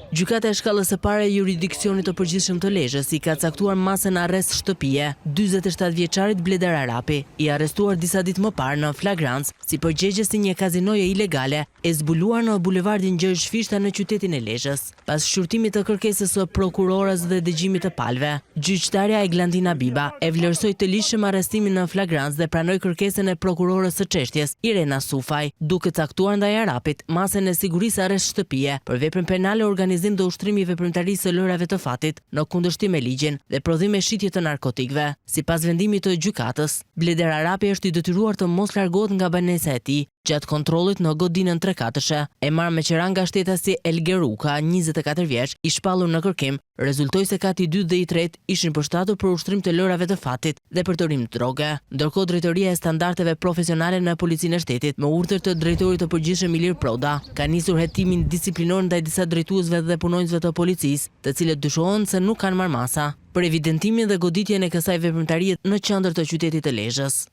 Gjykata e shkallës së parë e jurisdiksionit të përgjithshëm të Lezhës i ka caktuar masën arrest shtëpie 47 vjeçarit Bledar Arapi, i arrestuar disa ditë më parë në flagrancë si përgjegjës si një kazinoje ilegale e zbuluar në bulevardin Gjergj Fishta në qytetin e Lezhës. Pas shqyrtimit të kërkesës së prokurorës dhe dëgjimit të palëve, gjyqtarja Eglantina Biba e vlerësoi të lishëm arrestimin në flagrancë dhe pranoi kërkesën e prokurorës së çështjes, Irena Sufaj, duke caktuar ndaj Arapit masën e sigurisë arrest shtëpie për veprën penale organizim dhe ushtrimi i veprimtarisë së lërave të fatit në kundërshtim me ligjin dhe prodhim me shitje të narkotikëve. Sipas vendimit të gjykatës, Bledar Arapi është i detyruar të mos largohet nga banesa e tij gjatë kontrollit në godinën 3-katëshe. E marrë me qera nga shtetasi Elgeruka, 24 vjeç, i shpallur në kërkim, rezultoi se kati 2 dhe i 3 ishin përshtatur për ushtrim të lërave të fatit dhe përdorim të droge. Ndërkohë Drejtoria e Standardeve Profesionale në Policinë e Shtetit, me urdhër të drejtorit të përgjithshëm Ilir Proda, ka nisur hetimin disiplinor ndaj disa drejtuesve dhe punonjësve të policisë, të cilët dyshohen se nuk kanë marrë masa për evidentimin dhe goditjen e kësaj veprimtarie në qendër të qytetit të Lezhës.